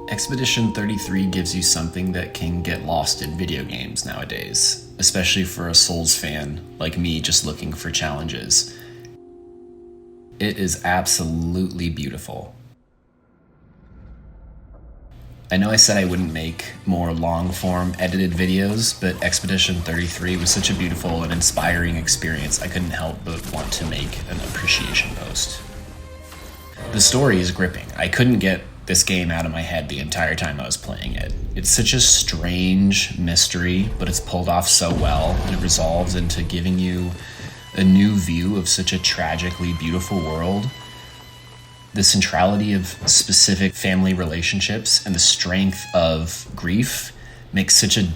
Expedition 33 gives you something that can get lost in video games nowadays, especially for a Souls fan like me just looking for challenges. It is absolutely beautiful. I know I said I wouldn't make more long-form edited videos, but Expedition 33 was such a beautiful and inspiring experience I couldn't help but want to make an appreciation post. The story is gripping. I couldn't get this game out of my head the entire time I was playing it. It's such a strange mystery, but it's pulled off so well, and it resolves into giving you a new view of such a tragically beautiful world. The centrality of specific family relationships and the strength of grief makes such a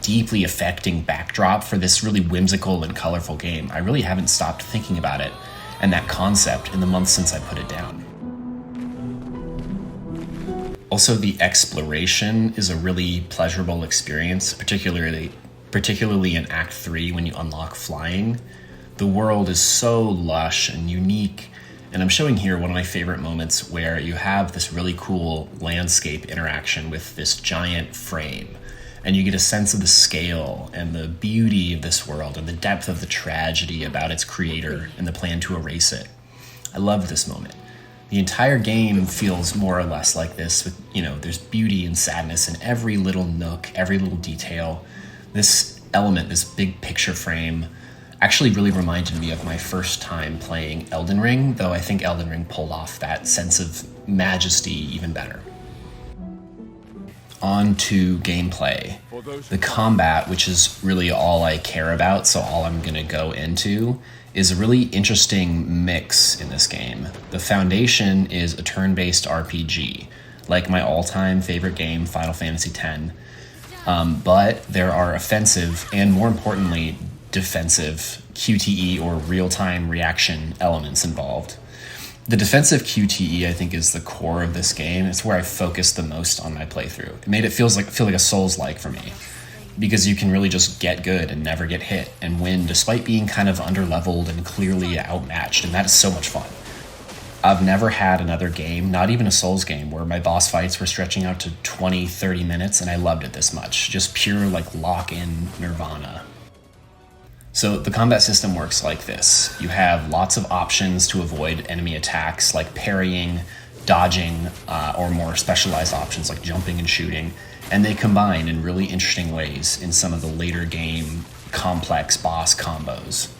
deeply affecting backdrop for this really whimsical and colorful game. I really haven't stopped thinking about it and that concept in the months since I put it down. Also, the exploration is a really pleasurable experience, particularly in Act 3 when you unlock flying. The world is so lush and unique, and I'm showing here one of my favorite moments where you have this really cool landscape interaction with this giant frame, and you get a sense of the scale and the beauty of this world and the depth of the tragedy about its creator and the plan to erase it. I love this moment. The entire game feels more or less like this with, there's beauty and sadness in every little nook, every little detail. This element, this big picture frame, actually really reminded me of my first time playing Elden Ring, though I think Elden Ring pulled off that sense of majesty even better. On to gameplay. The combat, which is really all I care about, so all I'm going to go into, is a really interesting mix in this game. The foundation is a turn-based RPG, like my all-time favorite game, Final Fantasy X. But there are offensive and, more importantly, defensive QTE or real-time reaction elements involved. The defensive QTE, I think, is the core of this game. It's where I focused the most on my playthrough. It made it feel like a Souls-like for me, because you can really just get good and never get hit and win despite being kind of underleveled and clearly outmatched, and that is so much fun. I've never had another game, not even a Souls game, where my boss fights were stretching out to 20, 30 minutes and I loved it this much. Just pure lock-in nirvana. So the combat system works like this. You have lots of options to avoid enemy attacks, like parrying, dodging, or more specialized options like jumping and shooting, and they combine in really interesting ways in some of the later game complex boss combos.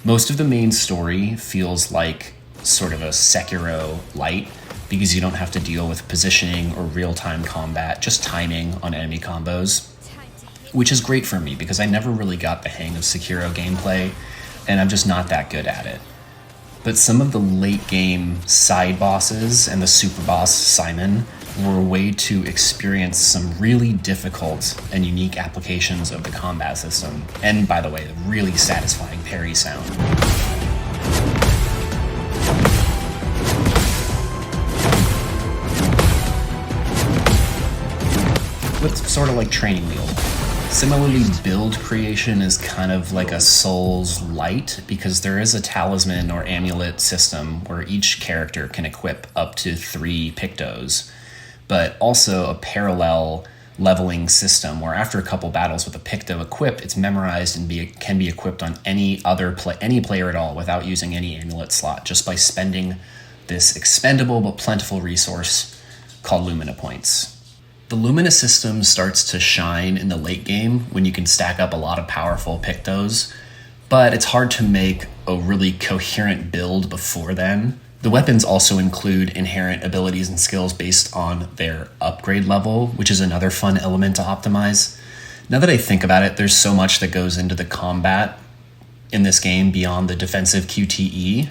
Most of the main story feels like sort of a Sekiro light, because you don't have to deal with positioning or real-time combat, just timing on enemy combos, which is great for me because I never really got the hang of Sekiro gameplay, and I'm just not that good at it. But some of the late game side bosses and the super boss Simon were a way to experience some really difficult and unique applications of the combat system, and by the way, the really satisfying parry sound. With sort of like Training Wheel. Similarly, build creation is kind of like a Souls light, because there is a talisman or amulet system where each character can equip up to 3 Pictos, but also a parallel leveling system where after a couple battles with a Picto equipped, it's memorized and can be equipped on any player at all without using any amulet slot, just by spending this expendable but plentiful resource called Lumina Points. The Lumina system starts to shine in the late game when you can stack up a lot of powerful Pictos, but it's hard to make a really coherent build before then. The weapons also include inherent abilities and skills based on their upgrade level, which is another fun element to optimize. Now that I think about it, there's so much that goes into the combat in this game beyond the defensive QTE.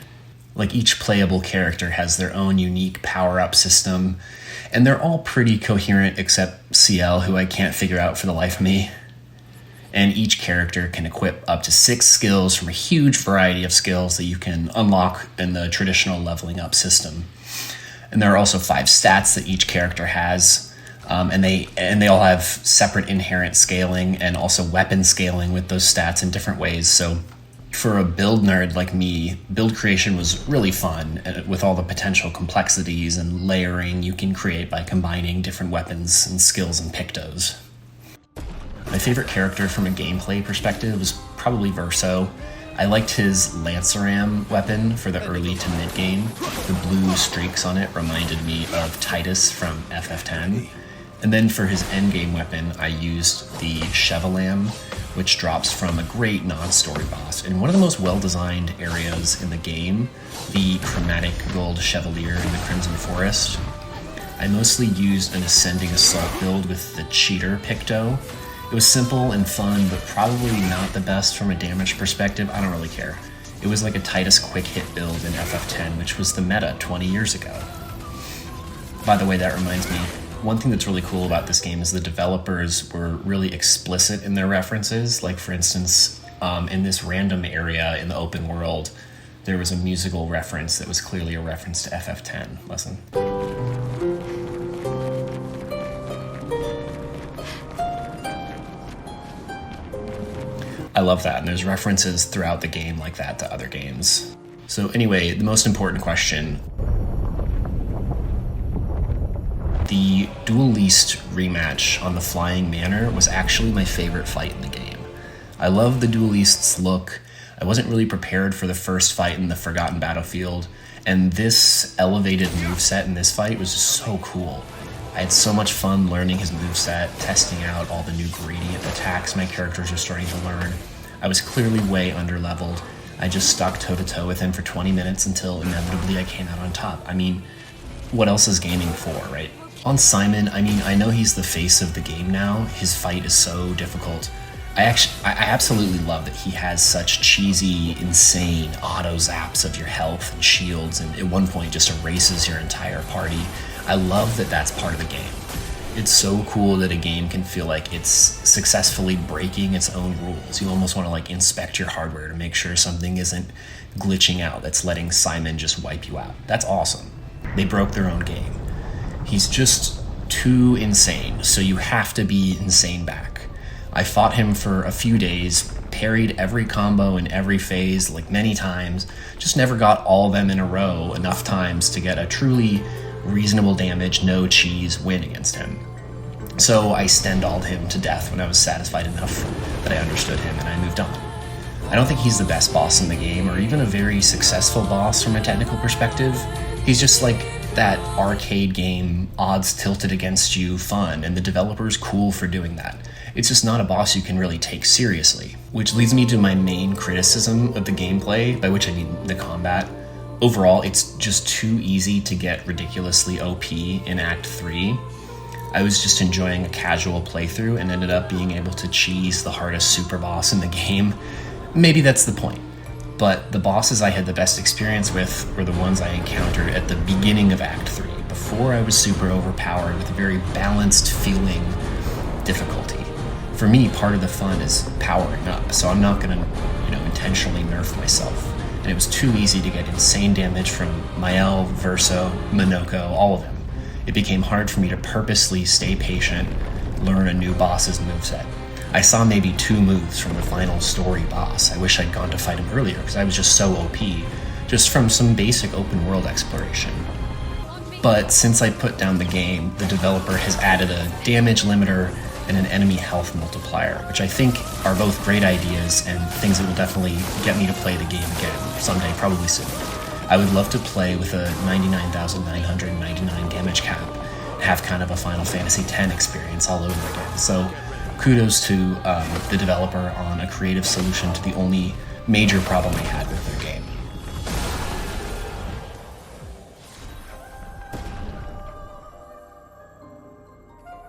Like, each playable character has their own unique power-up system, and they're all pretty coherent except CL, who I can't figure out for the life of me. And each character can equip up to 6 skills from a huge variety of skills that you can unlock in the traditional leveling up system. And there are also 5 stats that each character has, and they all have separate inherent scaling and also weapon scaling with those stats in different ways. So For a build nerd like me, build creation was really fun, with all the potential complexities and layering you can create by combining different weapons and skills and pictos. My favorite character from a gameplay perspective was probably Verso. I liked his Lanceram weapon for the early to mid game. The blue streaks on it reminded me of Titus from FF10. And then for his endgame weapon, I used the Chevalam, which drops from a great non-story boss in one of the most well-designed areas in the game, the Chromatic Gold Chevalier in the Crimson Forest. I mostly used an Ascending Assault build with the Cheater Picto. It was simple and fun, but probably not the best from a damage perspective. I don't really care. It was like a Titus quick hit build in FF10, which was the meta 20 years ago. By the way, that reminds me, one thing that's really cool about this game is the developers were really explicit in their references. Like, for instance, in this random area in the open world, there was a musical reference that was clearly a reference to FF10. Listen. I love that, and there's references throughout the game like that to other games. So anyway, the most important question. The Dueliste rematch on the Flying Manor was actually my favorite fight in the game. I love the Dueliste's look. I wasn't really prepared for the first fight in the Forgotten Battlefield, and this elevated moveset in this fight was just so cool. I had so much fun learning his moveset, testing out all the new gradient attacks my characters are starting to learn. I was clearly way underleveled. I just stuck toe-to-toe with him for 20 minutes until inevitably I came out on top. I mean, what else is gaming for, right? On Simon, I know he's the face of the game now. His fight is so difficult. I absolutely love that he has such cheesy, insane auto zaps of your health and shields, and at one point just erases your entire party. I love that that's part of the game. It's so cool that a game can feel like it's successfully breaking its own rules. You almost want to like inspect your hardware to make sure something isn't glitching out that's letting Simon just wipe you out. That's awesome. They broke their own game. He's just too insane, so you have to be insane back. I fought him for a few days, parried every combo in every phase like many times, just never got all of them in a row enough times to get a truly reasonable damage, no cheese win against him. So I Stendhaled him to death when I was satisfied enough that I understood him and I moved on. I don't think he's the best boss in the game or even a very successful boss from a technical perspective. He's just like that arcade game, odds tilted against you fun, and the developer's cool for doing that. It's just not a boss you can really take seriously. Which leads me to my main criticism of the gameplay, by which I mean the combat. Overall, it's just too easy to get ridiculously OP in Act 3. I was just enjoying a casual playthrough and ended up being able to cheese the hardest super boss in the game. Maybe that's the point. But the bosses I had the best experience with were the ones I encountered at the beginning of Act 3, before I was super overpowered with a very balanced feeling difficulty. For me, part of the fun is powering up, so I'm not gonna, intentionally nerf myself. And it was too easy to get insane damage from Mael, Verso, Minoko, all of them. It became hard for me to purposely stay patient, learn a new boss's moveset. I saw maybe 2 moves from the final story boss. I wish I'd gone to fight him earlier because I was just so OP, just from some basic open world exploration. But since I put down the game, the developer has added a damage limiter and an enemy health multiplier, which I think are both great ideas and things that will definitely get me to play the game again someday, probably soon. I would love to play with a 99,999 damage cap and have kind of a Final Fantasy X experience all over again. So kudos to the developer on a creative solution to the only major problem I had with it.